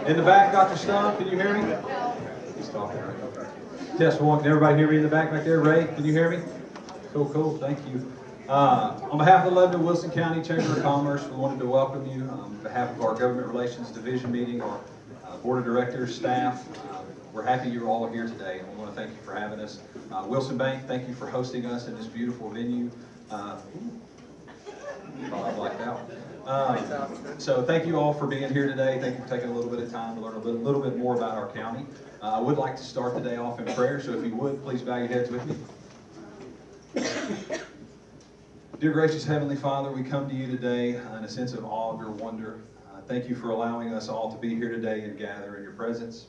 In the back, Dr. Stump, can you hear me? He's talking. Test one. Can everybody hear me in the back back there? Ray, can you hear me? Cool, cool. Thank you. On behalf of the Lebanon Wilson County Chamber of Commerce, we wanted to welcome you on behalf of our Government Relations Division meeting, our Board of Directors, staff. We're happy you're all here today. I want to thank you for having us. Wilson Bank, thank you for hosting us in this beautiful venue. Thought I blacked out. So thank you all for being here today. Thank you for taking a little bit of time to learn a little bit more about our county. I would like to start the day off in prayer, so if you would, please bow your heads with me. Dear gracious Heavenly Father, we come to you today in a sense of awe of your wonder. Thank you for allowing us all to be here today and gather in your presence.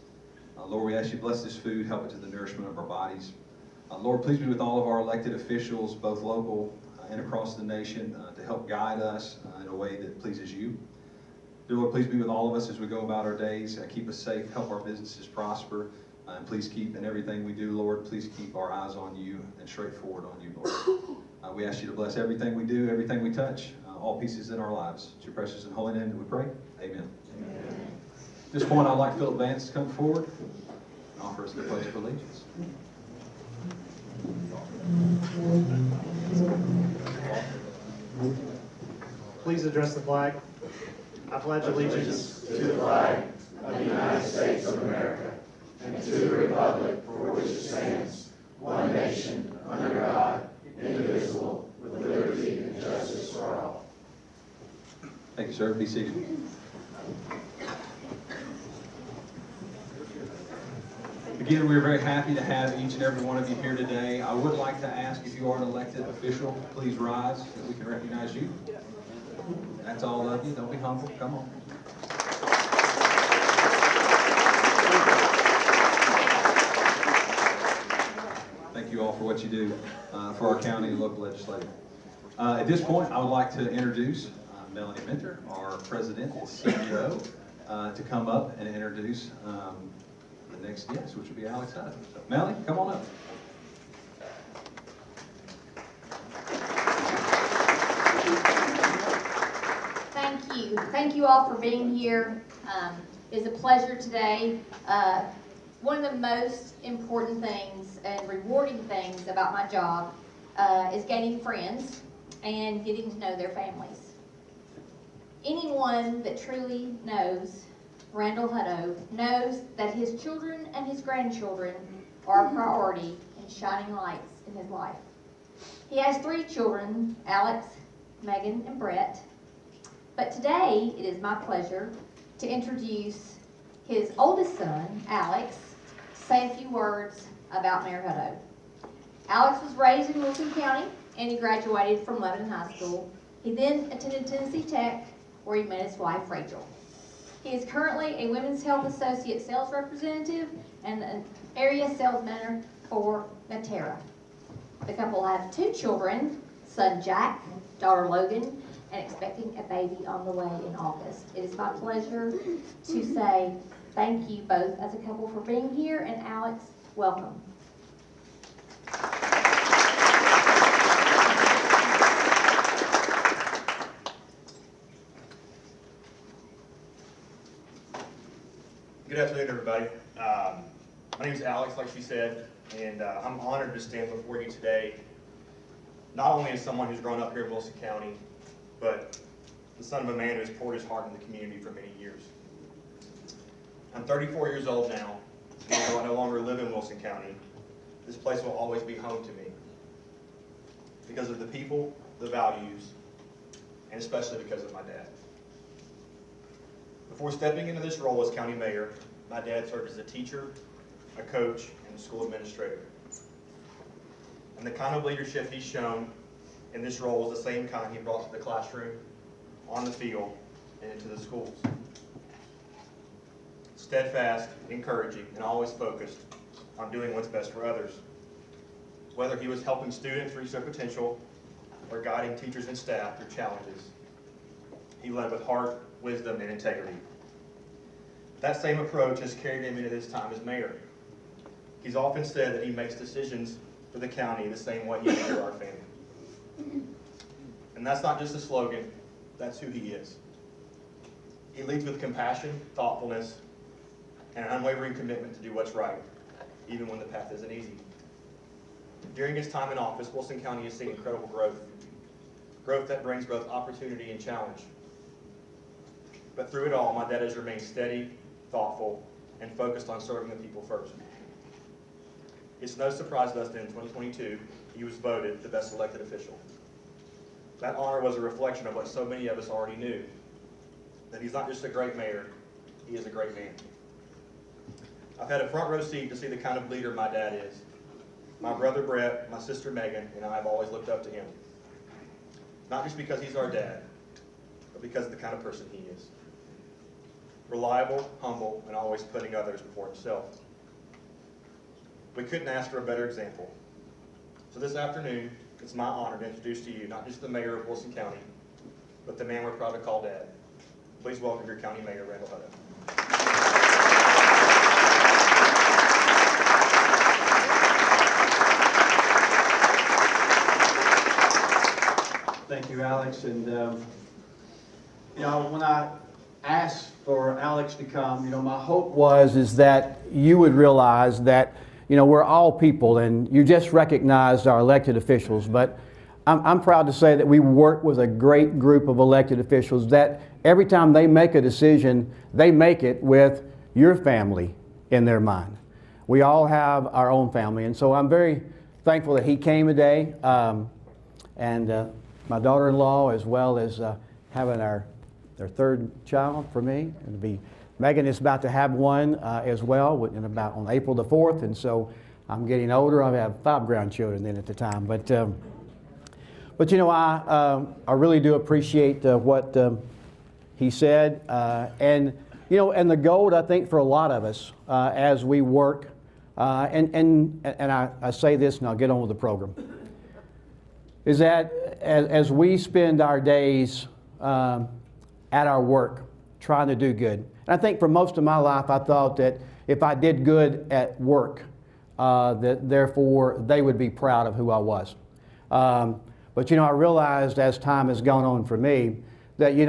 Lord, we ask you to bless this food, help it to the nourishment of our bodies. Lord, please be with all of our elected officials, both local and across the nation, to help guide us in a way that pleases you. Dear Lord, please be with all of us as we go about our days. Keep us safe, help our businesses prosper, and please keep in everything we do, Lord, please keep our eyes on you and straightforward on you, Lord. We ask you to bless everything we do, everything we touch, all pieces in our lives. It's your precious and holy name that we pray. Amen. Amen. At this point, I'd like Philip Vance to come forward and offer us the pledge of allegiance. Please address the flag. I pledge allegiance to the flag of the United States of America and to the republic for which it stands, one nation, under God, indivisible, with liberty and justice for all. Thank you, sir. Be seated. Again, we're very happy to have each and every one of you here today. I would like to ask, if you are an elected official, please rise so that we can recognize you. That's all of you. Don't be humble. Come on. Thank you all for what you do for our county and local legislature. At this point, I would like to introduce Melanie Minter, our president and CEO, to come up and introduce the next guest, which will be Alex Hutto. So, Melanie, come on up. Thank you. Thank you all for being here. It's a pleasure today. One of the most important things and rewarding things about my job is gaining friends and getting to know their families. Anyone that truly knows Randall Hutto knows that his children and his grandchildren are a priority and shining lights in his life. He has 3 children, Alex, Megan, and Brett. But today, it is my pleasure to introduce his oldest son, Alex, to say a few words about Mayor Hutto. Alex was raised in Wilson County, and he graduated from Lebanon High School. He then attended Tennessee Tech, where he met his wife, Rachel. He is currently a Women's Health Associate Sales Representative and an Area Sales Manager for Natera. The couple have 2 children, son Jack, daughter Logan, and expecting a baby on the way in August. It is my pleasure to say thank you both as a couple for being here, and Alex, welcome. Good afternoon, everybody. My name is Alex, like she said, and I'm honored to stand before you today, not only as someone who's grown up here in Wilson County, but the son of a man who has poured his heart into the community for many years. I'm 34 years old now, and although I no longer live in Wilson County, this place will always be home to me because of the people, the values, and especially because of my dad. Before stepping into this role as county mayor, my dad served as a teacher, a coach, and a school administrator. And the kind of leadership he's shown in this role is the same kind he brought to the classroom, on the field, and into the schools. Steadfast, encouraging, and always focused on doing what's best for others. Whether he was helping students reach their potential or guiding teachers and staff through challenges, he led with heart, wisdom, and integrity. That same approach has carried him into his time as mayor. He's often said that he makes decisions for the county the same way he did for our family. And that's not just a slogan, that's who he is. He leads with compassion, thoughtfulness, and an unwavering commitment to do what's right, even when the path isn't easy. During his time in office, Wilson County has seen incredible growth that brings both opportunity and challenge. But through it all, my dad has remained steady, thoughtful, and focused on serving the people first. It's no surprise to us that in 2022, he was voted the best elected official. That honor was a reflection of what so many of us already knew, that he's not just a great mayor, he is a great man. I've had a front row seat to see the kind of leader my dad is. My brother Brett, my sister Megan, and I have always looked up to him. Not just because he's our dad, but because of the kind of person he is. Reliable, humble, and always putting others before himself. We couldn't ask for a better example. So this afternoon, it's my honor to introduce to you not just the mayor of Wilson County, but the man we're proud to call Dad. Please welcome your county mayor, Randall Hutto. Thank you, Alex. And when I asked for Alex to come, my hope was that you would realize that we're all people, and you just recognized our elected officials. But I'm proud to say that we work with a great group of elected officials that every time they make a decision, they make it with your family in their mind. We all have our own family, and so I'm very thankful that he came today, and my daughter-in-law, as well as having their third child for me. It'll be Megan is about to have one as well on April the 4th, and so I'm getting older. I have 5 grandchildren then at the time, but I really do appreciate what he said, and the goal I think for a lot of us as we work, and I say this and I'll get on with the program, is that as we spend our days at our work trying to do good. And I think for most of my life I thought that if I did good at work, that therefore they would be proud of who I was. But I realized as time has gone on for me that you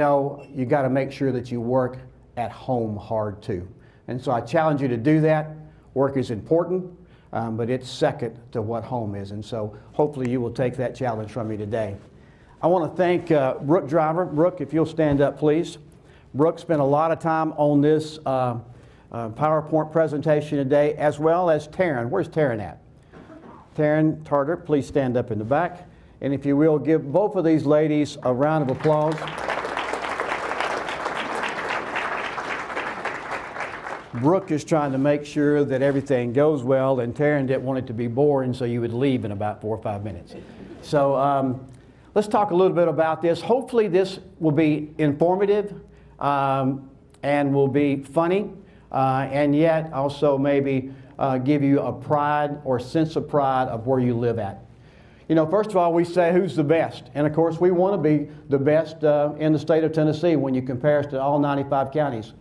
got to make sure that you work at home hard too. And so I challenge you to do that. Work is important, but it's second to what home is. And so hopefully you will take that challenge from me today. I want to thank Brooke Driver. Brooke, if you'll stand up, please. Brooke spent a lot of time on this PowerPoint presentation today, as well as Taryn. Where's Taryn at? Taryn Tarter, please stand up in the back. And if you will, give both of these ladies a round of applause. Brooke is trying to make sure that everything goes well, and Taryn didn't want it to be boring, so you would leave in about 4 or 5 minutes. So let's talk a little bit about this. Hopefully this will be informative and will be funny, and yet also maybe give you a pride or sense of pride of where you live at. First of all, we say who's the best. And of course, we want to be the best in the state of Tennessee when you compare us to all 95 counties.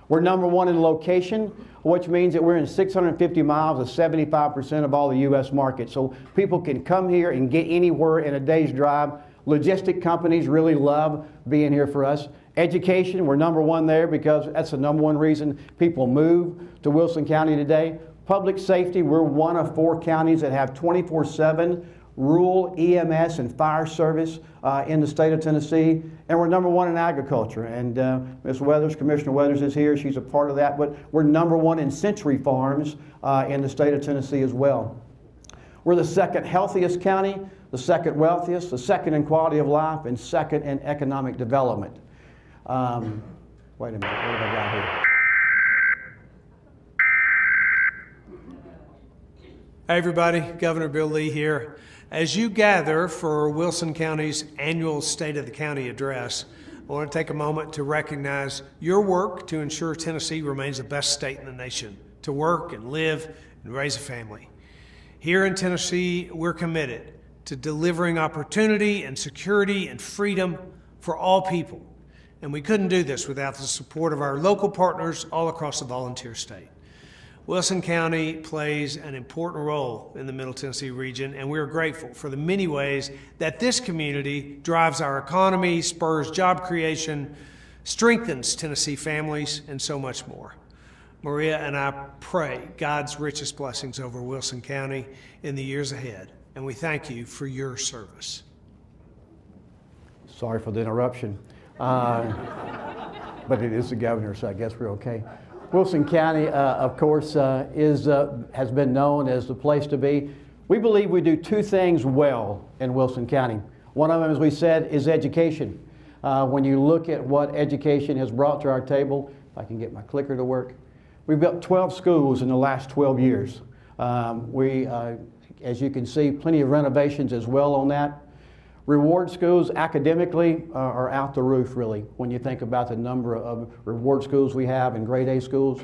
We're number 1 in location, which means that we're in 650 miles of 75% of all the U.S. market. So people can come here and get anywhere in a day's drive. Logistic companies really love being here for us. Education, we're number 1 there because that's the number 1 reason people move to Wilson County today. Public safety, we're one of 4 counties that have 24/7 rural EMS and fire service in the state of Tennessee. And we're number 1 in agriculture. And Ms. Weathers, Commissioner Weathers is here. She's a part of that. But we're number 1 in Century Farms in the state of Tennessee as well. We're the 2nd healthiest county, the 2nd wealthiest, the 2nd in quality of life, and 2nd in economic development. Wait a minute, what have I got here? Hi everybody, Governor Bill Lee here. As you gather for Wilson County's annual State of the County address, I want to take a moment to recognize your work to ensure Tennessee remains the best state in the nation to work and live and raise a family. Here in Tennessee, we're committed to delivering opportunity and security and freedom for all people. And we couldn't do this without the support of our local partners all across the volunteer state. Wilson County plays an important role in the Middle Tennessee region, and we're grateful for the many ways that this community drives our economy, spurs job creation, strengthens Tennessee families, and so much more. Maria and I pray God's richest blessings over Wilson County in the years ahead, and we thank you for your service. Sorry for the interruption, but it is the governor, so I guess we're okay. Wilson County, of course, has been known as the place to be. We believe we do two things well in Wilson County. One of them, as we said, is education. When you look at what education has brought to our table, if I can get my clicker to work, we've built 12 schools in the last 12 years. As you can see, plenty of renovations as well on that. Reward schools academically are out the roof, really, when you think about the number of reward schools we have and grade A schools.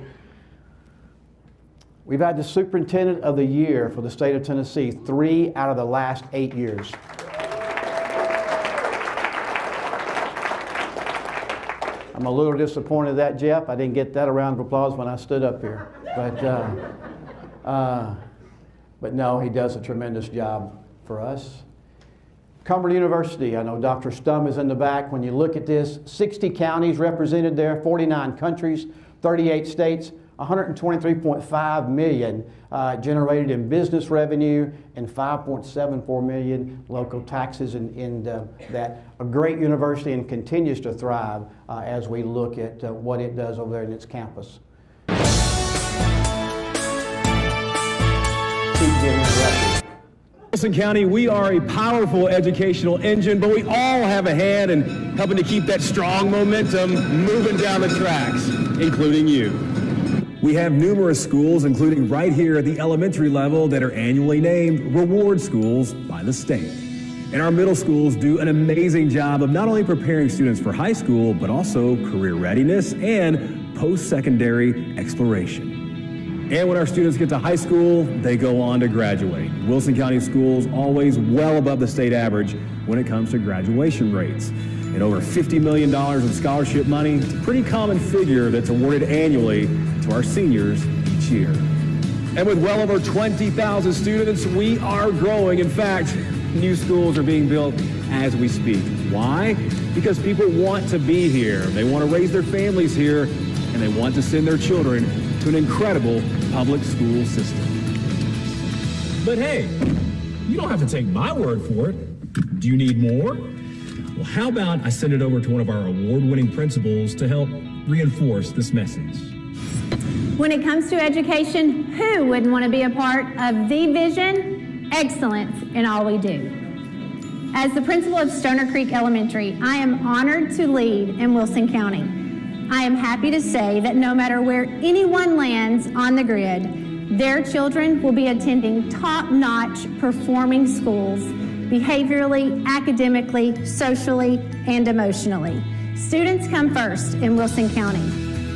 We've had the Superintendent of the Year for the state of Tennessee 3 out of the last 8 years. I'm a little disappointed in that, Jeff. I didn't get that a round of applause when I stood up here. But no, he does a tremendous job for us. Cumberland University, I know Dr. Stum is in the back. When you look at this, 60 counties represented there, 49 countries, 38 states, 123.5 million generated in business revenue and 5.74 million local taxes in that. A great university and continues to thrive as we look at what it does over there in its campus. Wilson County, we are a powerful educational engine, but we all have a hand in helping to keep that strong momentum moving down the tracks, including you. We have numerous schools, including right here at the elementary level, that are annually named Reward Schools by the state. And our middle schools do an amazing job of not only preparing students for high school, but also career readiness and post-secondary exploration. And when our students get to high school, they go on to graduate. Wilson County schools always well above the state average when it comes to graduation rates. And over $50 million in scholarship money, it's a pretty common figure that's awarded annually to our seniors each year. And with well over 20,000 students, we are growing. In fact, new schools are being built as we speak. Why? Because people want to be here. They want to raise their families here, and they want to send their children to an incredible public school system. But hey, you don't have to take my word for it. Do you need more? Well, how about I send it over to one of our award-winning principals to help reinforce this message. When it comes to education, who wouldn't want to be a part of the vision, excellence in all we do? As the principal of Stoner Creek Elementary, I am honored to lead in Wilson County. I am happy to say that no matter where anyone lands on the grid, their children will be attending top-notch performing schools, behaviorally, academically, socially, and emotionally. Students come first in Wilson County.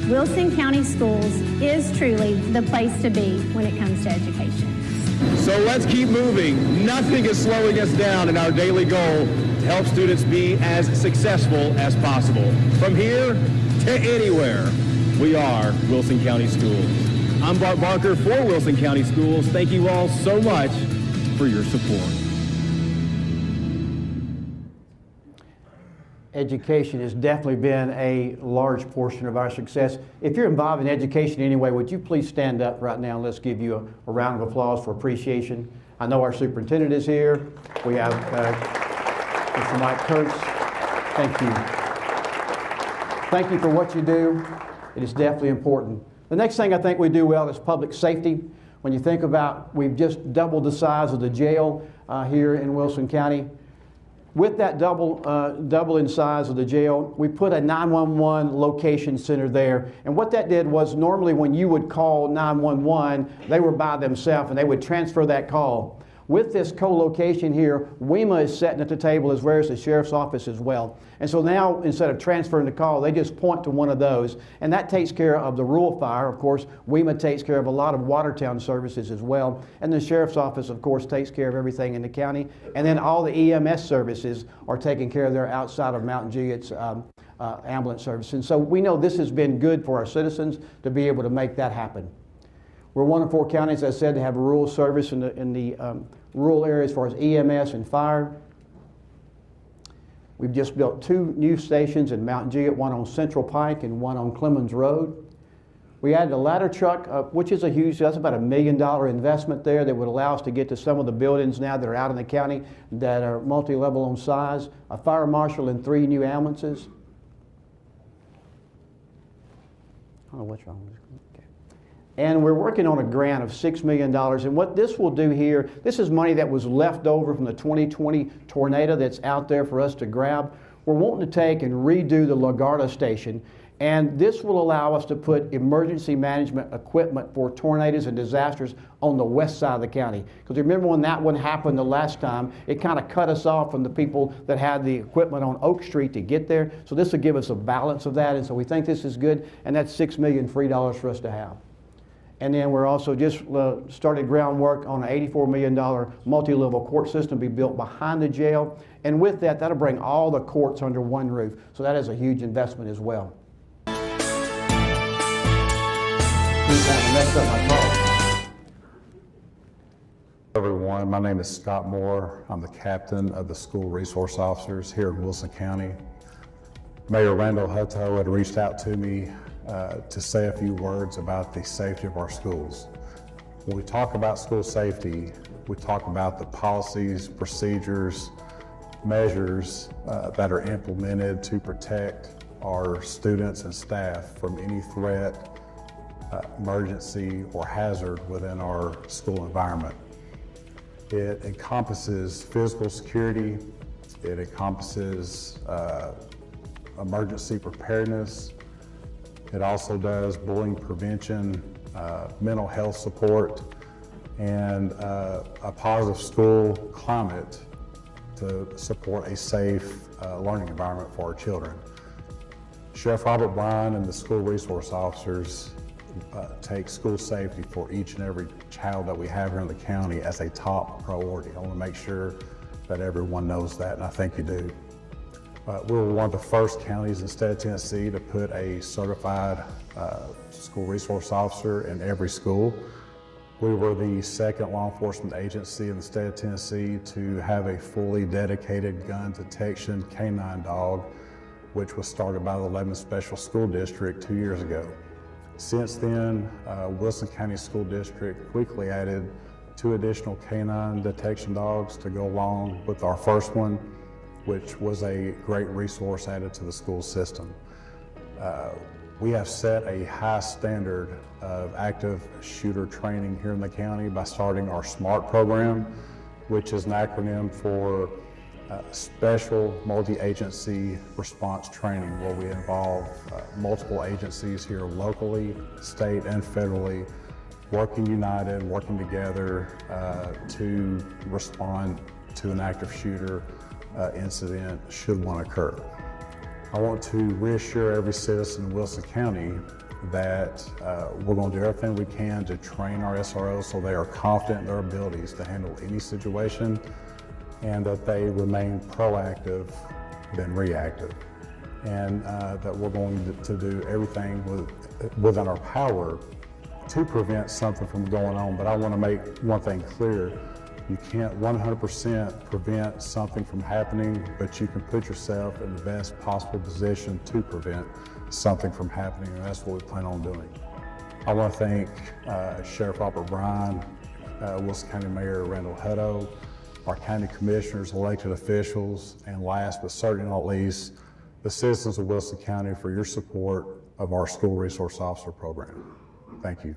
Wilson County Schools is truly the place to be when it comes to education. So let's keep moving. Nothing is slowing us down in our daily goal to help students be as successful as possible. From here to anywhere, we are Wilson County Schools. I'm Bart Barker for Wilson County Schools. Thank you all so much for your support. Education has definitely been a large portion of our success. If you're involved in education anyway, would you please stand up right now and let's give you a round of applause for appreciation. I know our superintendent is here. We have Mr. Mike Kurtz. Thank you. Thank you for what you do. It is definitely important. The next thing I think we do well is public safety. When you think about, we've just doubled the size of the jail here in Wilson County. With that double in size of the jail, we put a 911 location center there. And what that did was normally when you would call 911, they were by themselves and they would transfer that call. With this co-location here, WEMA is sitting at the table as well as the sheriff's office as well. And so now, instead of transferring the call, they just point to one of those. And that takes care of the rural fire. Of course, WEMA takes care of a lot of Watertown services as well. And the sheriff's office, of course, takes care of everything in the county. And then all the EMS services are taken care of there outside of Mountain Juliet's ambulance service. And so we know this has been good for our citizens to be able to make that happen. We're one of 4 counties, as I said, to have a rural service in the rural areas as far as EMS and fire. We've just built 2 new stations in Mountain Juliet, one on Central Pike and one on Clemens Road. We added a ladder truck, which is that's about $1 million investment there that would allow us to get to some of the buildings now that are out in the county that are multi-level on size, a fire marshal and 3 new ambulances. I don't know what's wrong with this. Okay. And we're working on a grant of $6 million. And what this will do here, this is money that was left over from the 2020 tornado that's out there for us to grab. We're wanting to take and redo the LaGuardia station. And this will allow us to put emergency management equipment for tornadoes and disasters on the west side of the county. Because remember when that one happened the last time, it kind of cut us off from the people that had the equipment on Oak Street to get there. So this will give us a balance of that. And so we think this is good. And that's $6 million free dollars for us to have. And then we're also just started groundwork on an $84 million multi-level court system to be built behind the jail. And with that, that'll bring all the courts under one roof. So that is a huge investment as well. Everyone, my name is Scott Moore. I'm the captain of the School Resource Officers here in Wilson County. Mayor Randall Hutto had reached out to me to say a few words about the safety of our schools. When we talk about school safety, we talk about the policies, procedures, measures that are implemented to protect our students and staff from any threat, emergency, or hazard within our school environment. It encompasses physical security, it encompasses emergency preparedness, it also does bullying prevention, mental health support, and a positive school climate to support a safe learning environment for our children. Sheriff Robert Bryan and the school resource officers take school safety for each and every child that we have here in the county as a top priority. I want to make sure that everyone knows that, and I think you do. We were one of the first counties in the state of Tennessee to put a certified school resource officer in every school. We were the second law enforcement agency in the state of Tennessee to have a fully dedicated gun detection canine dog, which was started by the Lebanon Special School District 2 years ago. Since then, Wilson County School District quickly added 2 additional canine detection dogs to go along with our first one, which was a great resource added to the school system. We have set a high standard of active shooter training here in the county by starting our SMART program, which is an acronym for Special Multi-Agency Response Training, where we involve multiple agencies here locally, state, and federally, working united, working together to respond to an active shooter incident should one occur. I want to reassure every citizen in Wilson County that we're going to do everything we can to train our SROs so they are confident in their abilities to handle any situation, and that they remain proactive than reactive, and that we're going to do everything within our power to prevent something from going on. But I want to make one thing clear. You can't 100% prevent something from happening, but you can put yourself in the best possible position to prevent something from happening, and that's what we plan on doing. I want to thank Sheriff Robert Bryan, Wilson County Mayor Randall Hutto, our county commissioners, elected officials, and last but certainly not least, the citizens of Wilson County for your support of our school resource officer program. Thank you.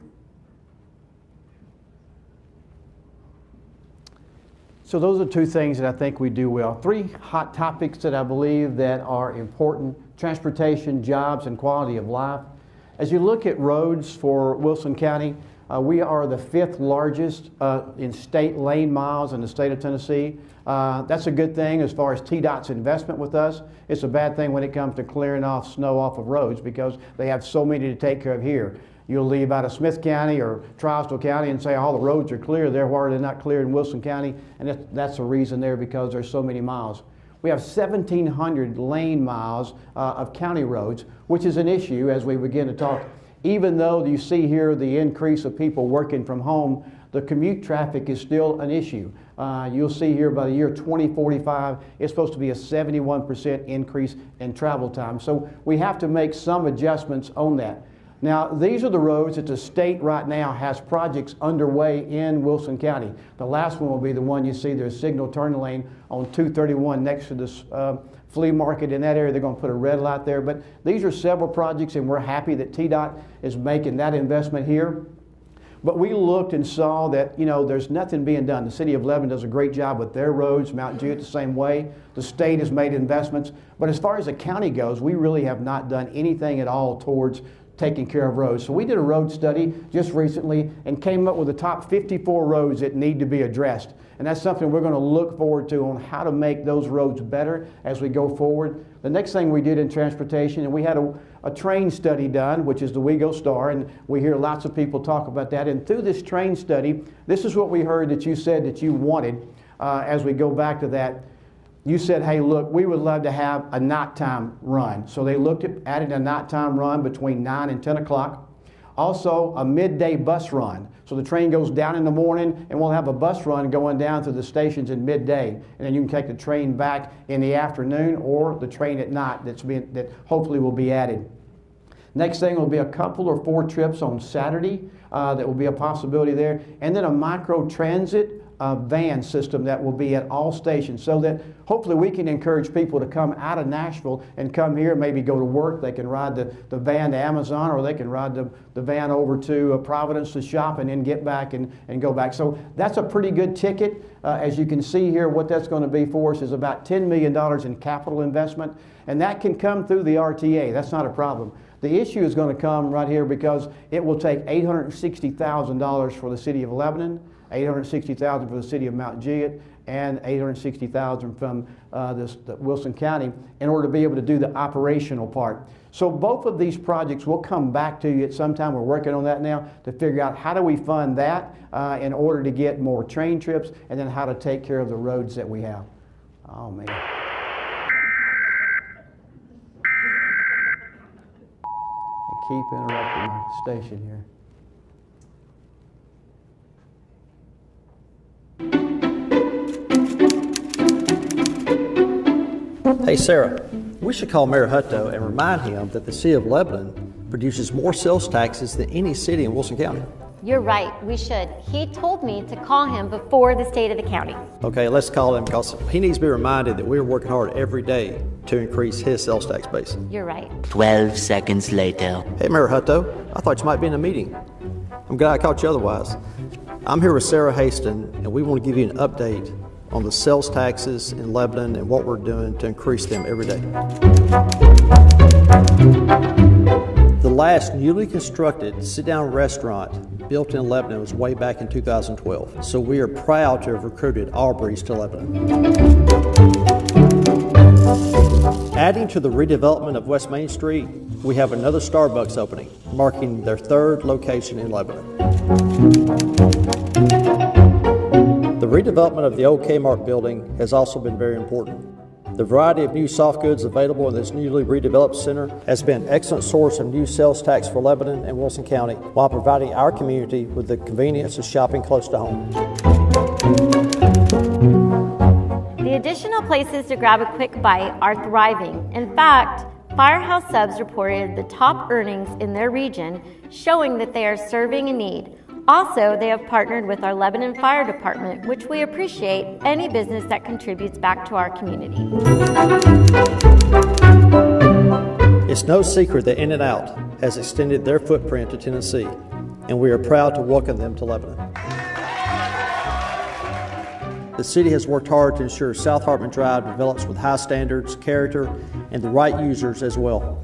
So those are 2 things that I think we do well. 3 hot topics that I believe that are important: transportation, jobs, and quality of life. As you look at roads for Wilson County, we are the 5th largest in state lane miles in the state of Tennessee. That's a good thing as far as TDOT's investment with us. It's a bad thing when it comes to clearing off snow off of roads because they have so many to take care of here. You'll leave out of Smith County or Trial County and say all the roads are clear there. Why are they not clear in Wilson County? And that's the reason there, because there's so many miles. We have 1,700 lane miles of county roads, which is an issue as we begin to talk. Even though you see here the increase of people working from home, the commute traffic is still an issue. You'll see here by the year 2045, it's supposed to be a 71% increase in travel time. So we have to make some adjustments on that. Now, these are the roads that the state right now has projects underway in Wilson County. The last one will be the one you see, there's signal turn lane on 231 next to this flea market in that area. They're going to put a red light there. But these are several projects, and we're happy that TDOT is making that investment here. But we looked and saw that, you know, there's nothing being done. The city of Lebanon does a great job with their roads, Mount Juliet the same way. The state has made investments. But as far as the county goes, we really have not done anything at all towards taking care of roads. So we did a road study just recently and came up with the top 54 roads that need to be addressed. And that's something we're going to look forward to on how to make those roads better as we go forward. The next thing we did in transportation, and we had a train study done, which is the WeGo Star, and we hear lots of people talk about that. And through this train study, this is what we heard that you said that you wanted as we go back to that. You said, hey, look, we would love to have a nighttime run. So they looked at adding a nighttime run between 9 and 10 o'clock. Also, a midday bus run. So the train goes down in the morning, and we'll have a bus run going down to the stations in midday. And then you can take the train back in the afternoon or the train at night that hopefully will be added. Next thing will be a couple or 4 trips on Saturday. That will be a possibility there. And then a micro transit van system that will be at all stations, so that hopefully we can encourage people to come out of Nashville and come here, maybe go to work. They can ride the van to Amazon, or they can ride the van over to Providence to shop and then get back and go back. So that's a pretty good ticket. As you can see here, what that's going to be for us is about $10 million in capital investment, and that can come through the RTA. That's not a problem. The issue is going to come right here because it will take $860,000 for the city of Lebanon, $860,000 for the city of Mount Juliet, and $860,000 from the Wilson County in order to be able to do the operational part. So both of these projects will come back to you at some time. We're working on that now to figure out how do we fund that in order to get more train trips, and then how to take care of the roads that we have. Oh, man. I keep interrupting my station here. Hey Sarah, we should call Mayor Hutto and remind him that the city of Lebanon produces more sales taxes than any city in Wilson County. You're right, we should. He told me to call him before the state of the county. Okay, let's call him because he needs to be reminded that we're working hard every day to increase his sales tax base. You're right. 12 seconds later. Hey Mayor Hutto, I thought you might be in a meeting. I'm glad I caught you otherwise. I'm here with Sarah Haston, and we want to give you an update on the sales taxes in Lebanon and what we're doing to increase them every day. The last newly constructed sit-down restaurant built in Lebanon was way back in 2012, so we are proud to have recruited Aubrey's to Lebanon. Adding to the redevelopment of West Main Street, we have another Starbucks opening, marking their 3rd location in Lebanon. The redevelopment of the old Kmart building has also been very important. The variety of new soft goods available in this newly redeveloped center has been an excellent source of new sales tax for Lebanon and Wilson County, while providing our community with the convenience of shopping close to home. The additional places to grab a quick bite are thriving. In fact, Firehouse Subs reported the top earnings in their region, showing that they are serving a need. Also, they have partnered with our Lebanon Fire Department, which we appreciate any business that contributes back to our community. It's no secret that In-N-Out has extended their footprint to Tennessee, and we are proud to welcome them to Lebanon. The city has worked hard to ensure South Hartman Drive develops with high standards, character, and the right users as well.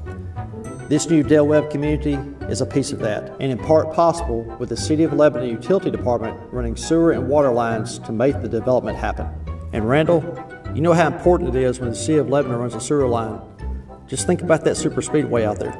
This new Del Webb community is a piece of that, and in part possible with the City of Lebanon Utility Department running sewer and water lines to make the development happen. And Randall, you know how important it is when the City of Lebanon runs a sewer line. Just think about that super speedway out there.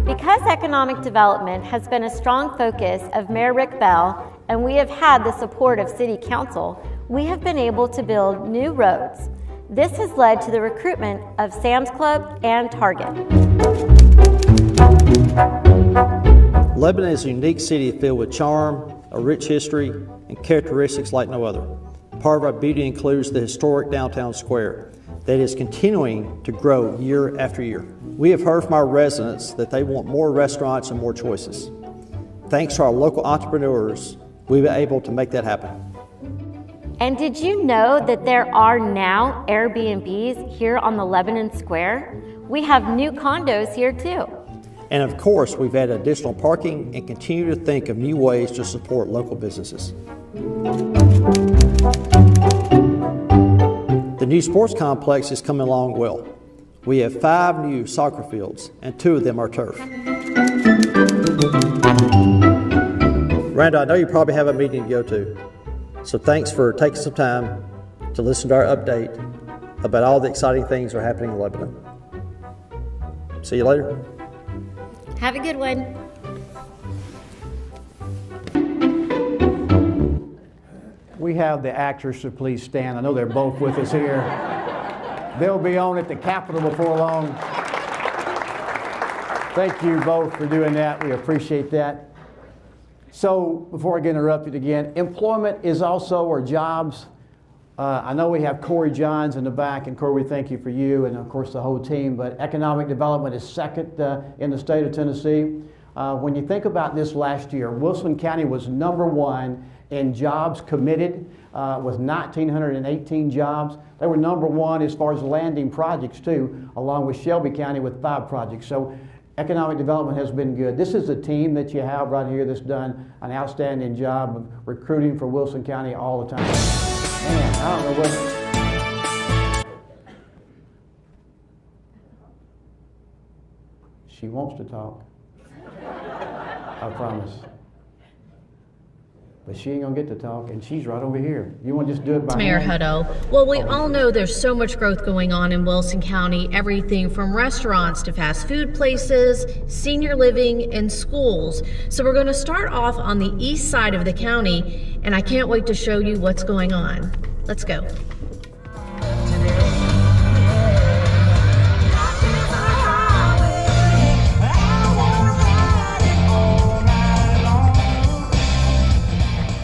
Because economic development has been a strong focus of Mayor Rick Bell, and we have had the support of City Council, we have been able to build new roads. This has led to the recruitment of Sam's Club and Target. Lebanon is a unique city filled with charm, a rich history, and characteristics like no other. Part of our beauty includes the historic downtown square. that is continuing to grow year after year. We have heard from our residents that they want more restaurants and more choices. Thanks to our local entrepreneurs, we were able to make that happen. And did you know that there are now Airbnbs here on the Lebanon Square? We have new condos here too. And of course, we've added additional parking and continue to think of new ways to support local businesses. The new sports complex is coming along well. We have 5 new soccer fields, and 2 of them are turf. Randall, I know you probably have a meeting to go to, so thanks for taking some time to listen to our update about all the exciting things that are happening in Lebanon. See you later. Have a good one. We have the actors to please stand. I know they're both with us here. They'll be on at the Capitol before long. Thank you both for doing that. We appreciate that. So before I get interrupted again, employment is also, or jobs. I know we have Corey Johns in the back, and Corey, we thank you for you and of course the whole team, but economic development is second in the state of Tennessee. When you think about this last year, Wilson County was #1 in jobs committed with 1,918 jobs. They were #1 as far as landing projects too, along with Shelby County with 5 projects. So economic development has been good. This is a team that you have right here that's done an outstanding job of recruiting for Wilson County all the time. Man, I don't know what. She wants to talk. I promise. But she ain't gonna get to talk, and she's right over here. You want to just do it by Mayor hand? Hutto. Well, we all know there's so much growth going on in Wilson County, everything from restaurants to fast food places, senior living, and schools. So we're going to start off on the east side of the county, and I can't wait to show you what's going on. Let's go.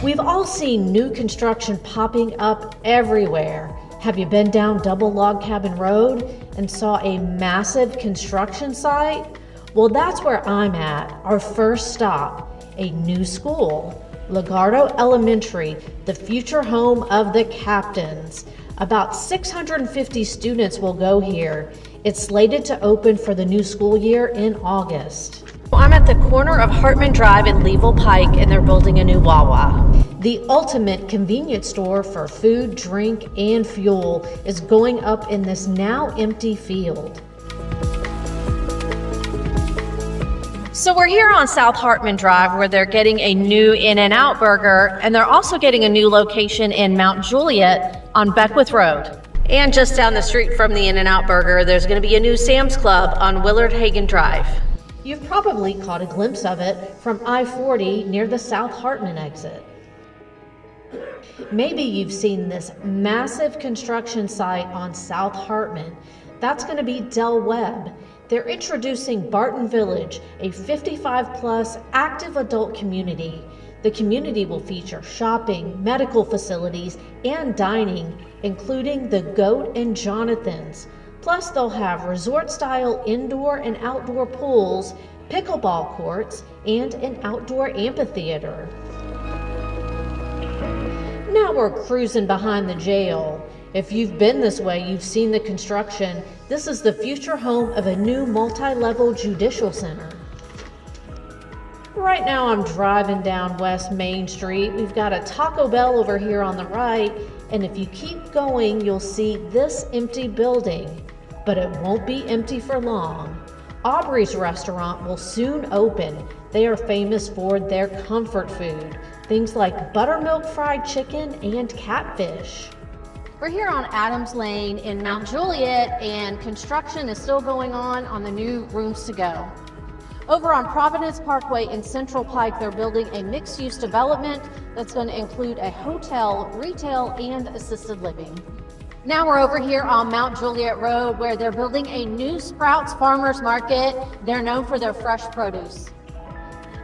We've all seen new construction popping up everywhere. Have you been down Double Log Cabin Road and saw a massive construction site? Well, that's where I'm at, our first stop, a new school, Legardo Elementary, the future home of the Captains. About 650 students will go here. It's slated to open for the new school year in August. I'm at the corner of Hartman Drive and Leeville Pike, and they're building a new Wawa. The ultimate convenience store for food, drink, and fuel is going up in this now empty field. So we're here on South Hartman Drive, where they're getting a new In-N-Out Burger, and they're also getting a new location in Mount Juliet on Beckwith Road. And just down the street from the In-N-Out Burger, there's going to be a new Sam's Club on Willard Hagen Drive. You've probably caught a glimpse of it from I-40 near the South Hartman exit. Maybe you've seen this massive construction site on South Hartman. That's going to be Del Webb. They're introducing Barton Village, a 55-plus active adult community. The community will feature shopping, medical facilities, and dining, including the Goat and Jonathan's. Plus, they'll have resort-style indoor and outdoor pools, pickleball courts, and an outdoor amphitheater. Now we're cruising behind the jail. If you've been this way, you've seen the construction. This is the future home of a new multi-level judicial center. Right now I'm driving down West Main Street. We've got a Taco Bell over here on the right, and if you keep going, you'll see this empty building. But it won't be empty for long. Aubrey's restaurant will soon open. They are famous for their comfort food, things like buttermilk fried chicken and catfish. We're here on Adams Lane in Mount Juliet, and construction is still going on the new rooms to go. Over on Providence Parkway in Central Pike, they're building a mixed-use development that's going to include a hotel, retail, and assisted living. Now we're over here on Mount Juliet Road, where they're building a new Sprouts Farmers Market. They're known for their fresh produce.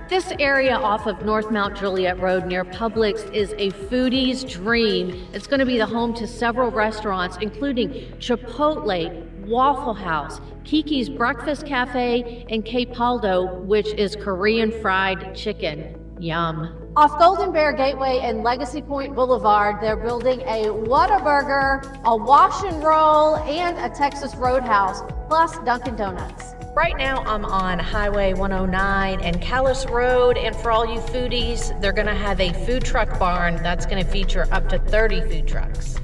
This area off of North Mount Juliet Road near Publix is a foodie's dream. It's going to be the home to several restaurants, including Chipotle, Waffle House, Kiki's Breakfast Cafe, and K Paldo, which is Korean fried chicken. Yum. Off Golden Bear Gateway and Legacy Point Boulevard, they're building a Whataburger, a Wash and Roll, and a Texas Roadhouse, plus Dunkin' Donuts. Right now I'm on Highway 109 and Callis Road, and for all you foodies, they're gonna have a food truck barn that's gonna feature up to 30 food trucks.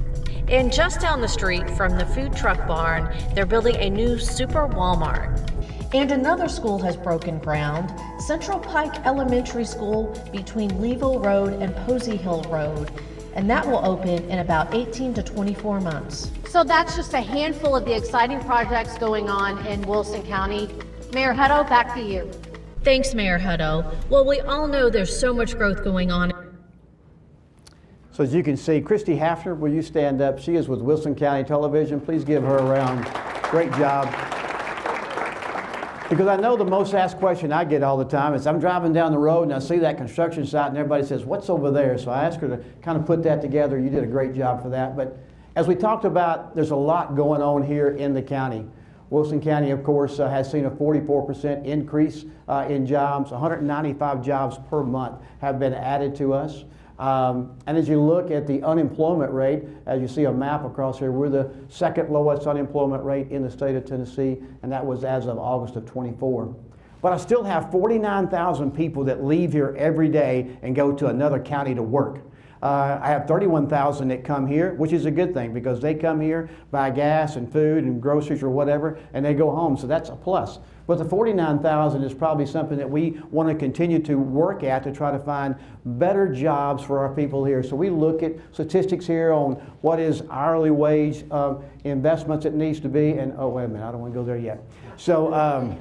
And just down the street from the food truck barn, they're building a new super Walmart. And another school has broken ground, Central Pike Elementary School between Leeville Road and Posey Hill Road, and that will open in about 18 to 24 months. So that's just a handful of the exciting projects going on in Wilson County. Mayor Hutto, back to you. Thanks, Mayor Hutto. Well, we all know there's so much growth going on. So as you can see, Christy Hafner, will you stand up? She is with Wilson County Television. Please give her a round. Great job. Because I know the most asked question I get all the time is I'm driving down the road and I see that construction site and everybody says, what's over there? So I asked her to kind of put that together. You did a great job for that. But as we talked about, there's a lot going on here in the county. Wilson County, of course, has seen a 44% increase in jobs. 195 jobs per month have been added to us. And as you look at the unemployment rate, as you see a map across here, we're the second lowest unemployment rate in the state of Tennessee, and that was as of August of 24. But I still have 49,000 people that leave here every day and go to another county to work. I have 31,000 that come here, which is a good thing because they come here, buy gas and food and groceries or whatever, and they go home, so that's a plus. But the 49,000 is probably something that we want to continue to work at to try to find better jobs for our people here. So we look at statistics here on what is hourly wage investments it needs to be, and oh, wait a minute, I don't want to go there yet. So,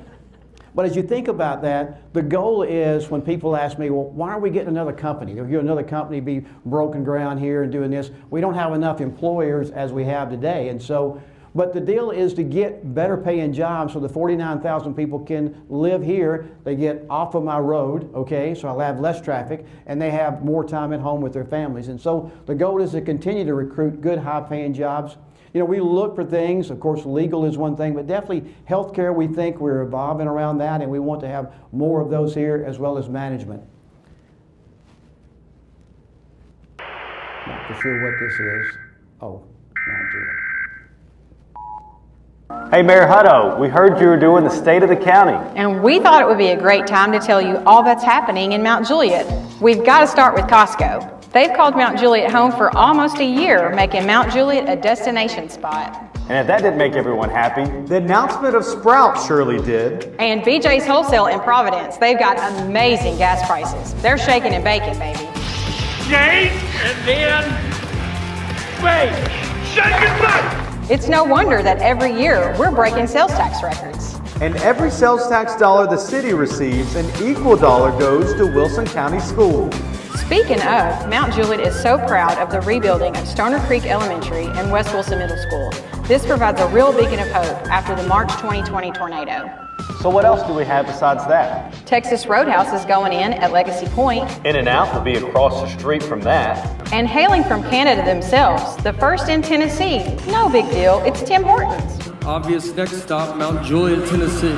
but as you think about that, the goal is when people ask me, well, why are we getting another company? You're another company be broken ground here and doing this. We don't have enough employers as we have today. And so, but the deal is to get better paying jobs so the 49,000 people can live here. They get off of my road, okay, so I'll have less traffic, and they have more time at home with their families. And so the goal is to continue to recruit good, high-paying jobs. You know, we look for things, of course, legal is one thing, but definitely healthcare, we think we're evolving around that, and we want to have more of those here as well as management. Not for sure what this is. Oh, Mount Juliet. Hey, Mayor Hutto, we heard you were doing the State of the County. And we thought it would be a great time to tell you all that's happening in Mount Juliet. We've got to start with Costco. They've called Mount Juliet home for almost a year, making Mount Juliet a destination spot. And if that didn't make everyone happy, the announcement of Sprouts surely did. And BJ's Wholesale in Providence, they've got amazing gas prices. They're shaking and baking, baby. Shake and then bake. Shake and bake. It's no wonder that every year we're breaking sales tax records. And every sales tax dollar the city receives, an equal dollar goes to Wilson County Schools. Speaking of, Mount Juliet is so proud of the rebuilding of Stoner Creek Elementary and West Wilson Middle School. This provides a real beacon of hope after the March 2020 tornado. So what else do we have besides that? Texas Roadhouse is going in at Legacy Point. In-N-Out will be across the street from that. And hailing from Canada themselves, the first in Tennessee. No big deal, it's Tim Hortons. Obvious next stop, Mount Juliet, Tennessee.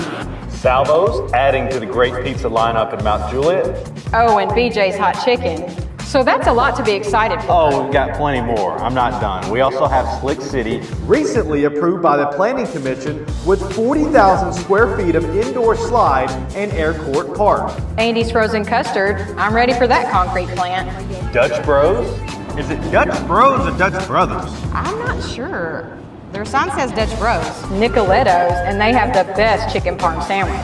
Salvo's, adding to the great pizza lineup in Mount Juliet. Oh, and BJ's Hot Chicken. So that's a lot to be excited for. Oh, we've got plenty more. I'm not done. We also have Slick City, recently approved by the Planning Commission with 40,000 square feet of indoor slide and air court park. Andy's Frozen Custard. I'm ready for that concrete plant. Dutch Bros? Is it Dutch Bros or Dutch Brothers? I'm not sure. Their sign says Dutch Bros. Nicoletto's, and they have the best chicken parm sandwich.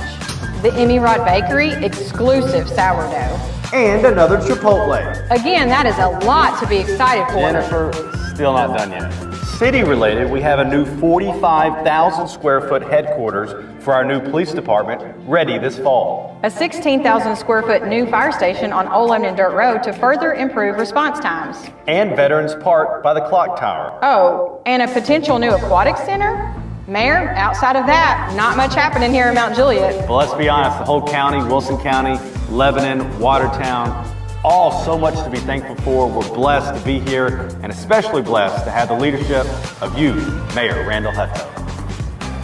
The Emmy Rod Bakery, exclusive sourdough. And another Chipotle. Again, that is a lot to be excited for. Jennifer, still not done yet. City related, we have a new 45,000 square foot headquarters for our new police department, ready this fall. A 16,000 square foot new fire station on Old London Dirt Road to further improve response times. And Veterans Park by the clock tower. Oh, and a potential new aquatic center? Mayor, outside of that, not much happening here in Mount Juliet. Well, let's be honest, the whole county, Wilson County, Lebanon, Watertown, all so much to be thankful for. We're blessed to be here and especially blessed to have the leadership of you, Mayor Randall Hutto.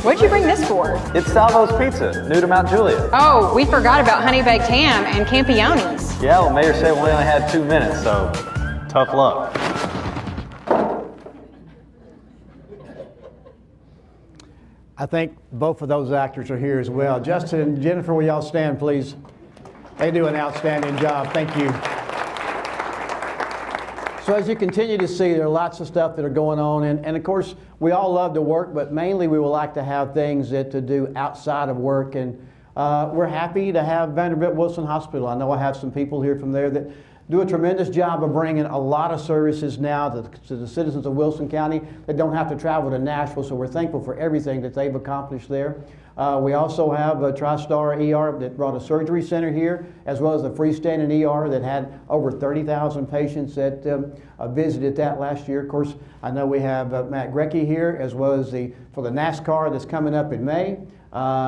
What'd you bring this for? It's Salvo's Pizza, new to Mount Juliet. Oh, we forgot about honey baked ham and Campione's. Yeah, well, Mayor said we only had 2 minutes, so tough luck. I think both of those actors are here as well. Justin and Jennifer, will y'all stand, please? They do an outstanding job. Thank you. So as you continue to see, there are lots of stuff that are going on. And of course, we all love to work, but mainly we would like to have things to do outside of work. And we're happy to have Vanderbilt Wilson Hospital. I know I have some people here from there that do a tremendous job of bringing a lot of services now to the citizens of Wilson County that don't have to travel to Nashville, so we're thankful for everything that they've accomplished there. We also have a TriStar ER that brought a surgery center here, as well as a freestanding ER that had over 30,000 patients that visited that last year. Of course, I know we have Matt Grecky here, as well as for the NASCAR that's coming up in May.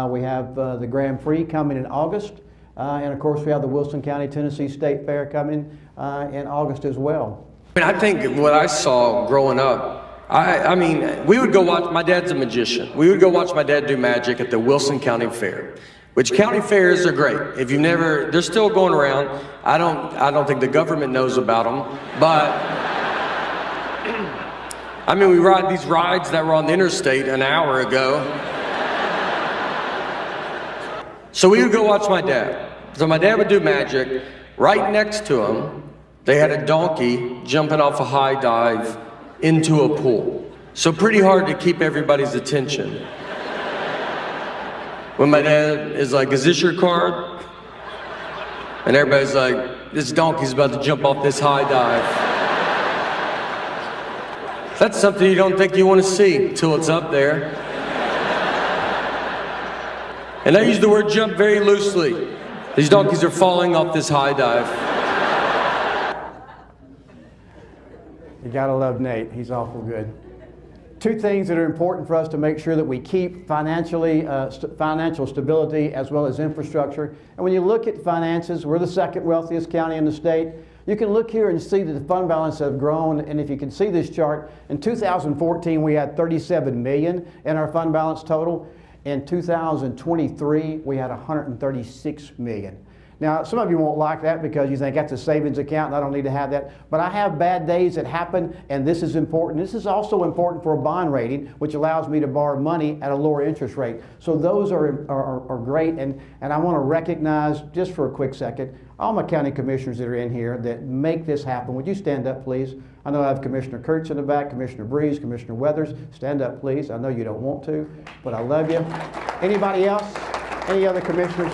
We have the Grand Prix coming in August. And of course, we have the Wilson County, Tennessee State Fair coming in August as well. I think what I saw growing up, I mean, we would go watch, my dad's a magician. We would go watch my dad do magic at the Wilson County Fair, which county fairs are great. If you've never, they're still going around. I don't think the government knows about them, but I mean, we ride these rides that were on the interstate an hour ago. So we would go watch my dad. So my dad would do magic. Right next to him, they had a donkey jumping off a high dive into a pool. So pretty hard to keep everybody's attention. When my dad is like, "Is this your card?" And everybody's like, "This donkey's about to jump off this high dive." That's something you don't think you want to see till it's up there. And I use the word jump very loosely. These donkeys are falling off this high dive. You gotta love Nate, he's awful good. Two things that are important for us to make sure that we keep financial stability as well as infrastructure. And when you look at finances, we're the second wealthiest county in the state. You can look here and see that the fund balance have grown, and if you can see this chart, in 2014 we had $37 million in our fund balance total. In 2023, we had $136 million. Now, some of you won't like that because you think that's a savings account and I don't need to have that. But I have bad days that happen, and this is important. This is also important for a bond rating, which allows me to borrow money at a lower interest rate. So those are great, and I want to recognize, just for a quick second, all my county commissioners that are in here that make this happen. Would you stand up, please? I know I have Commissioner Kurtz in the back, Commissioner Breeze, Commissioner Weathers. Stand up, please. I know you don't want to, but I love you. Anybody else? Any other commissioners?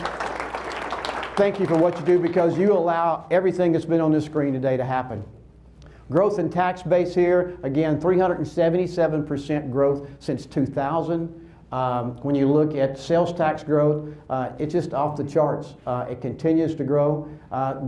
Thank you for what you do, because you allow everything that's been on this screen today to happen. Growth in tax base here, again, 377% growth since 2000. When you look at sales tax growth, it's just off the charts. It continues to grow.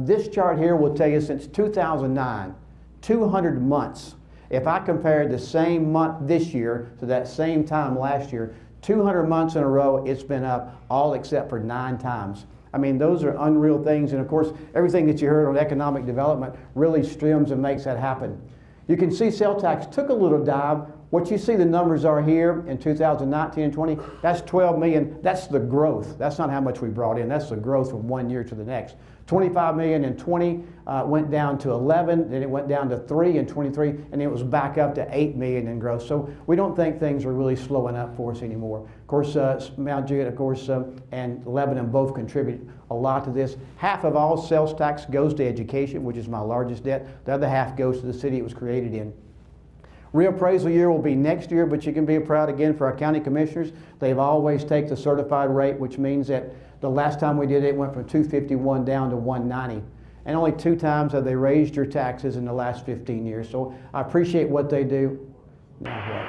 This chart here will tell you since 2009, 200 months. If I compared the same month this year to that same time last year, 200 months in a row, it's been up all except for 9 times. I mean, those are unreal things, and of course, everything that you heard on economic development really streams and makes that happen. You can see sales tax took a little dive. What you see the numbers are here in 2019 and 20, that's 12 million. That's the growth. That's not how much we brought in. That's the growth from one year to the next. 25 million in 20, went down to 11, then it went down to 3 in 23, and it was back up to 8 million in growth. So we don't think things are really slowing up for us anymore. Of course, Mount Juliet, of course, and Lebanon both contribute a lot to this. Half of all sales tax goes to education, which is my largest debt. The other half goes to the city it was created in. Reappraisal year will be next year, but you can be proud again for our county commissioners. They've always taken the certified rate, which means that the last time we did it, it went from 251 down to 190. And only 2 times have they raised your taxes in the last 15 years. So I appreciate what they do. Now what?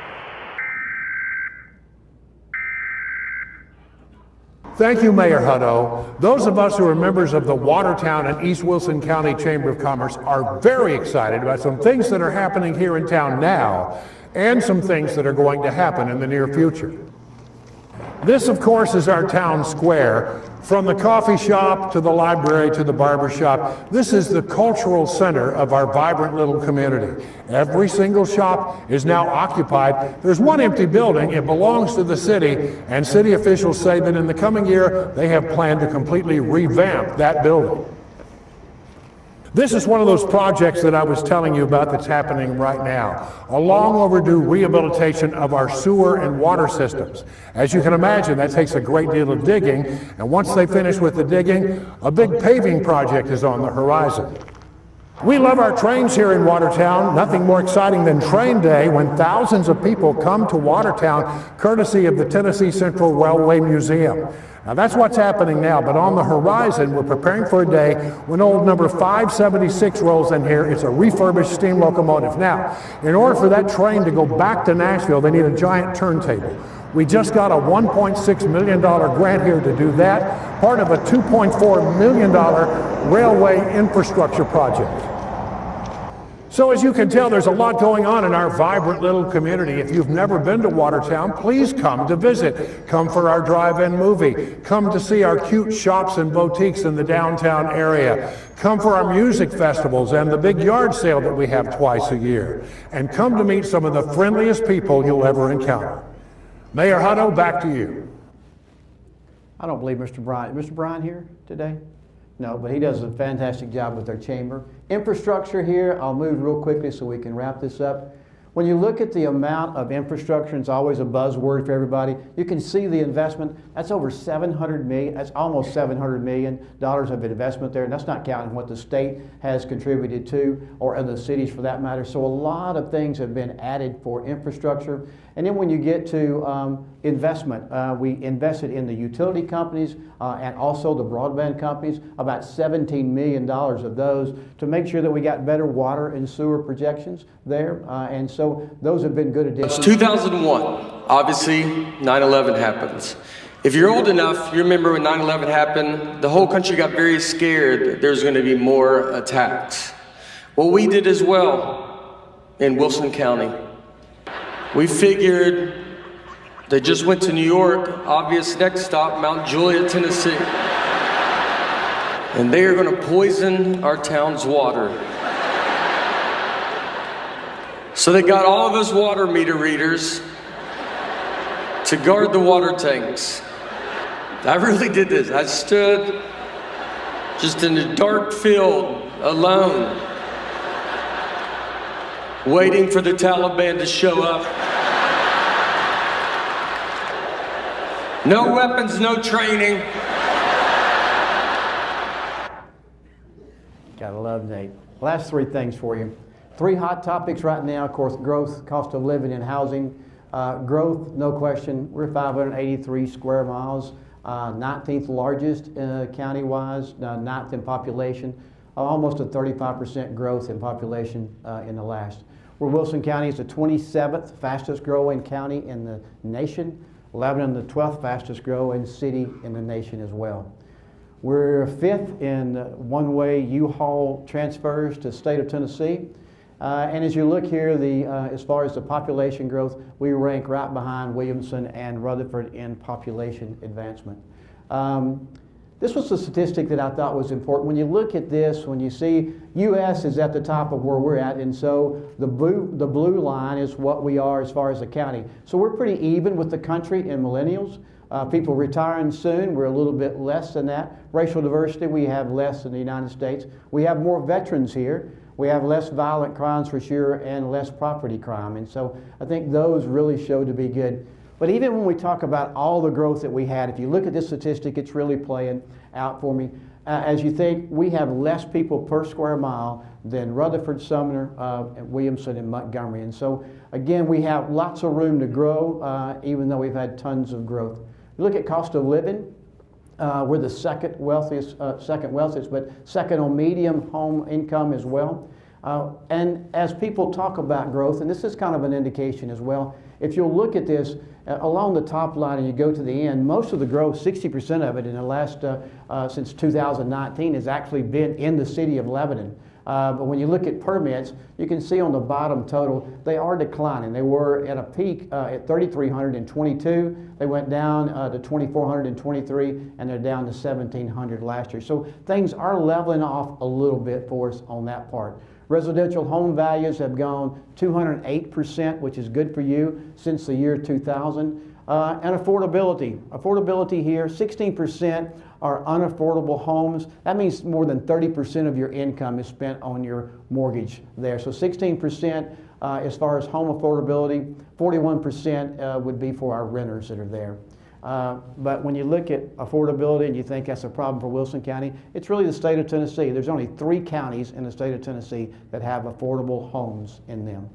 Thank you, Mayor Hutto. Those of us who are members of the Watertown and East Wilson County Chamber of Commerce are very excited about some things that are happening here in town now and some things that are going to happen in the near future. This, of course, is our town square, From the coffee shop to the library to the barber shop, this is the cultural center of our vibrant little community. Every single shop is now occupied. There's one empty building. It belongs to the city, and city officials say that in the coming year, they have planned to completely revamp that building. This is one of those projects that I was telling you about that's happening right now. A long overdue rehabilitation of our sewer and water systems. As you can imagine, that takes a great deal of digging, and once they finish with the digging, a big paving project is on the horizon. We love our trains here in Watertown. Nothing more exciting than train day when thousands of people come to Watertown courtesy of the Tennessee Central Railway Museum. Now that's what's happening now, but on the horizon, we're preparing for a day when old number 576 rolls in here. It's a refurbished steam locomotive. Now, in order for that train to go back to Nashville, they need a giant turntable. We just got a $1.6 million grant here to do that, part of a $2.4 million railway infrastructure project. So as you can tell, there's a lot going on in our vibrant little community. If you've never been to Watertown, please come to visit. Come for our drive-in movie. Come to see our cute shops and boutiques in the downtown area. Come for our music festivals and the big yard sale that we have twice a year. And come to meet some of the friendliest people you'll ever encounter. Mayor Hutto, back to you. I don't believe Mr. Bryan. Is Mr. Bryan here today? No, but he does a fantastic job with their chamber. Infrastructure here, I'll move real quickly so we can wrap this up. When you look at the amount of infrastructure, it's always a buzzword for everybody. You can see the investment. That's over $700 million. That's almost $700 million of investment there. And that's not counting what the state has contributed to, or other cities for that matter. So a lot of things have been added for infrastructure. And then when you get to investment, we invested in the utility companies and also the broadband companies, about $17 million of those to make sure that we got better water and sewer projections there. And so those have been good additions. It's 2001. Obviously, 9/11 happens. If you're old enough, you remember when 9/11 happened, the whole country got very scared that there's going to be more attacks. Well, we did as well in Wilson County. We figured they just went to New York, obvious next stop, Mount Juliet, Tennessee. And they are going to poison our town's water. So they got all of us water meter readers to guard the water tanks. I really did this. I stood just in a dark field alone, waiting for the Taliban to show up. No weapons, no training. Gotta love Nate. Last three things for you. Three hot topics right now, of course, growth, cost of living and housing. Growth, no question, we're 583 square miles, 19th largest county-wise, 9th in population, almost a 35% growth in population in the last. Where Wilson County is the 27th fastest growing county in the nation, Lebanon the 12th fastest growing city in the nation as well. We're 5th in one-way U-Haul transfers to the state of Tennessee. And as you look here, as far as the population growth, we rank right behind Williamson and Rutherford in population advancement. This was a statistic that I thought was important. When you look at this, when you see U.S. is at the top of where we're at, and so the blue line is what we are as far as the county. So we're pretty even with the country in millennials. People retiring soon, we're a little bit less than that. Racial diversity, we have less in the United States. We have more veterans here. We have less violent crimes for sure and less property crime. And so I think those really show to be good. But even when we talk about all the growth that we had, if you look at this statistic, it's really playing out for me. As you think, we have less people per square mile than Rutherford, Sumner, Williamson, and Montgomery. And so, again, we have lots of room to grow, even though we've had tons of growth. You look at cost of living, we're the second wealthiest, but second on medium home income as well. And as people talk about growth, and this is kind of an indication as well, if you'll look at this, along the top line and you go to the end, most of the growth, 60% of it in the last, since 2019, has actually been in the city of Lebanon. But when you look at permits, you can see on the bottom total, they are declining. They were at a peak at 3,322. They went down to 2,423, and they're down to 1,700 last year. So things are leveling off a little bit for us on that part. Residential home values have gone 208%, which is good for you, since the year 2000. And affordability. Affordability here, 16% are unaffordable homes. That means more than 30% of your income is spent on your mortgage there. So 16% as far as home affordability, 41% would be for our renters that are there. But when you look at affordability and you think that's a problem for Wilson County, it's really the state of Tennessee. There's only 3 counties in the state of Tennessee that have affordable homes in them.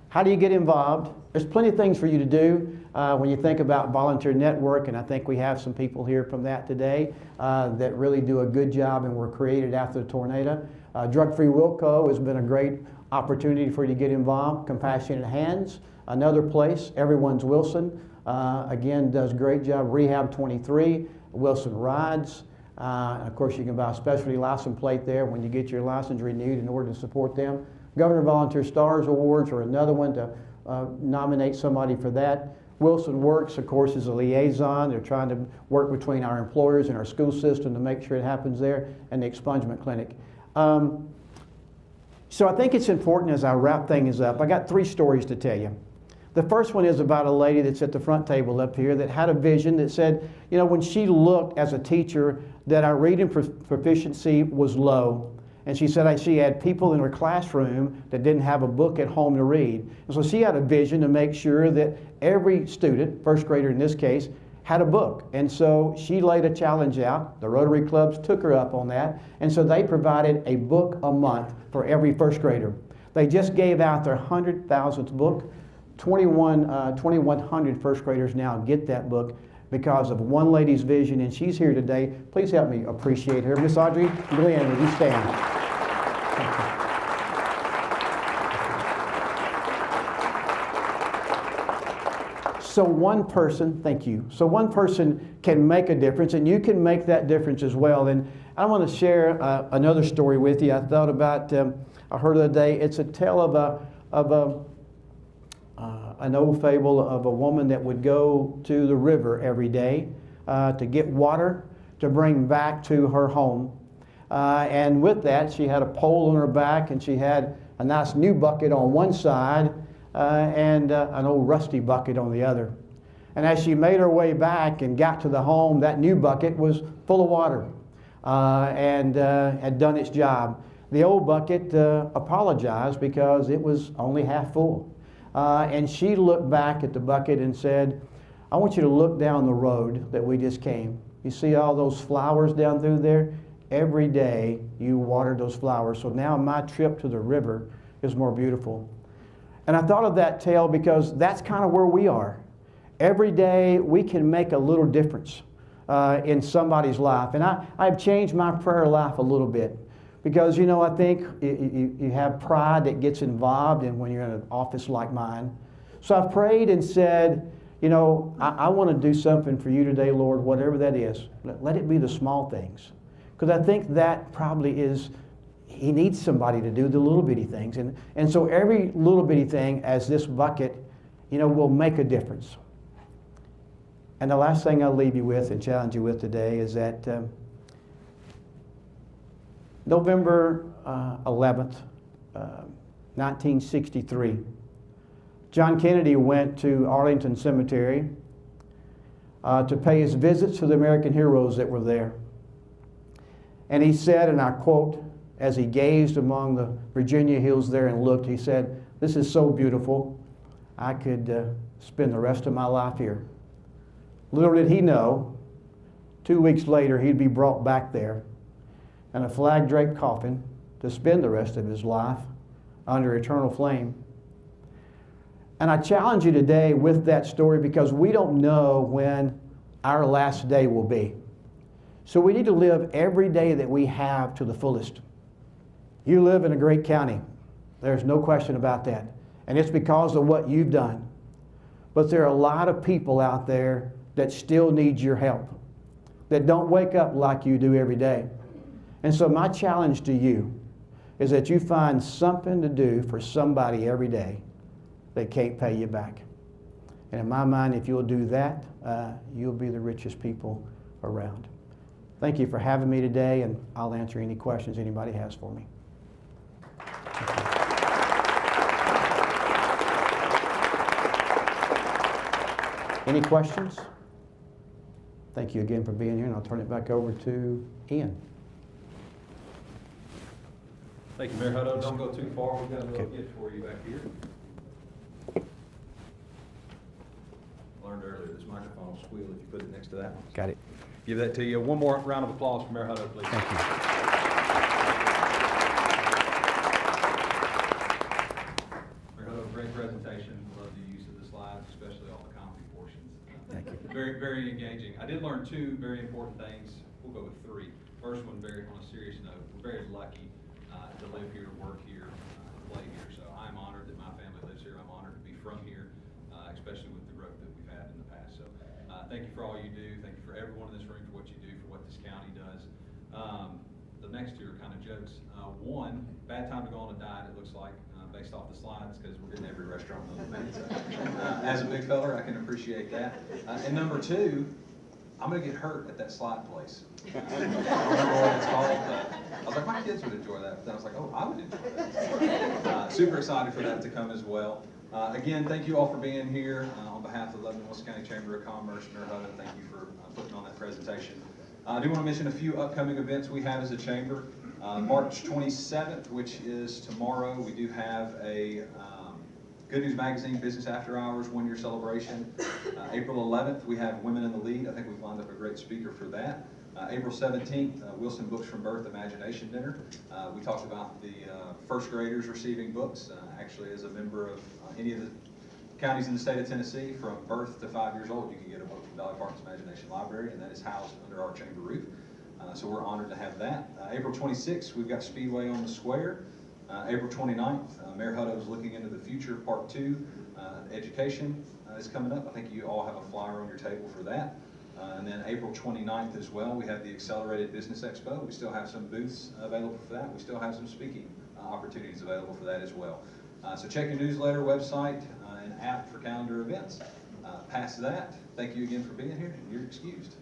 How do you get involved? There's plenty of things for you to do when you think about Volunteer Network, and I think we have some people here from that today that really do a good job and were created after the tornado. Drug Free Wilco has been a great opportunity for you to get involved. Compassionate Hands, another place. Everyone's Wilson, again, does a great job. Rehab 23, Wilson Rides. Of course, you can buy a specialty license plate there when you get your license renewed in order to support them. Governor Volunteer Stars Awards are another one to nominate somebody for that. Wilson Works, of course, is a liaison. They're trying to work between our employers and our school system to make sure it happens there, and the expungement clinic. So I think it's important as I wrap things up. I got 3 stories to tell you. The first one is about a lady that's at the front table up here that had a vision that said, you know, when she looked as a teacher that our reading proficiency was low. And she said she had people in her classroom that didn't have a book at home to read. And so she had a vision to make sure that every student, first grader in this case, had a book. And so she laid a challenge out. The Rotary clubs took her up on that. And so they provided a book a month for every first grader. They just gave out their 100,000th book. 2,100 first graders now get that book because of one lady's vision, and she's here today. Please help me appreciate her. Miss Audrey Glenn, would you stand? So one person, thank you. So one person can make a difference, and you can make that difference as well. And I want to share another story with you. I thought about, I heard the other day, it's a tale of an old fable of a woman that would go to the river every day to get water to bring back to her home. And with that, she had a pole on her back, and she had a nice new bucket on one side and an old rusty bucket on the other. And as she made her way back and got to the home, that new bucket was full of water and had done its job. The old bucket apologized because it was only half full. And she looked back at the bucket and said, I want you to look down the road that we just came. You see all those flowers down through there? Every day you water those flowers. So now my trip to the river is more beautiful. And I thought of that tale because that's kind of where we are. Every day we can make a little difference in somebody's life. And I've changed my prayer life a little bit. Because, you know, I think you have pride that gets involved in when you're in an office like mine. So I prayed and said, you know, I want to do something for you today, Lord, whatever that is. Let it be the small things. Because I think that probably is, He needs somebody to do the little bitty things. And so every little bitty thing, as this bucket, you know, will make a difference. And the last thing I'll leave you with and challenge you with today is that November 11th, 1963, John Kennedy went to Arlington Cemetery to pay his visits to the American heroes that were there. And he said, and I quote, as he gazed among the Virginia hills there and looked, he said, "This is so beautiful, I could spend the rest of my life here." Little did he know, 2 weeks later he'd be brought back there in a flag-draped coffin to spend the rest of his life under eternal flame. And I challenge you today with that story because we don't know when our last day will be. So we need to live every day that we have to the fullest. You live in a great county. There's no question about that. And it's because of what you've done. But there are a lot of people out there that still need your help, that don't wake up like you do every day. And so my challenge to you is that you find something to do for somebody every day that can't pay you back. And in my mind, if you'll do that, you'll be the richest people around. Thank you for having me today, and I'll answer any questions anybody has for me. Any questions? Thank you again for being here, and I'll turn it back over to Ian. Thank you, Mayor Hutto. Don't go too far. We've got a little gift for you back here. Learned earlier, this microphone will squeal if you put it next to that one. Got it. Give that to you. One more round of applause for Mayor Hutto, please. Thank you. Mayor Hutto, great presentation. Love the use of the slides, especially all the comedy portions. Thank you. Very, very engaging. I did learn two very important things. We'll go with three. First one, very on a serious note. We're very lucky to live here, to work here, play here. So I'm honored that my family lives here. I'm honored to be from here, especially with the growth that we've had in the past. So thank you for all you do. Thank you for everyone in this room for what you do, for what this county does. The next two are kind of jokes. One, bad time to go on a diet, it looks like, based off the slides, because we're getting every restaurant on the menu. So, as a big feller, I can appreciate that. And number two, I'm going to get hurt at that slide place. I don't remember what it's called, but I was like, my kids would enjoy that. But then I was like, oh, I would enjoy that. Super excited for that to come as well. Again, thank you all for being here. On behalf of the Lebanon-Wilson County Chamber of Commerce, Mayor Hutto, thank you for putting on that presentation. I do want to mention a few upcoming events we have as a chamber. March 27th, which is tomorrow, we do have a Good News Magazine Business After Hours 1-year celebration. April 11th, we have Women in the Lead. I think we've lined up a great speaker for that. April 17th, Wilson Books from Birth Imagination Dinner. We talked about the first graders receiving books. Actually, as a member of any of the counties in the state of Tennessee, from birth to 5 years old, you can get a book from Valley Parks Imagination Library, and that is housed under our chamber roof. So we're honored to have that. April 26th, we've got Speedway on the Square. April 29th, Mayor Hutto is looking into the future, part 2. Education is coming up. I think you all have a flyer on your table for that. And then April 29th as well, we have the Accelerated Business Expo. We still have some booths available for that. We still have some speaking opportunities available for that as well. So check your newsletter, website, and app for calendar events. Past that, thank you again for being here, and you're excused.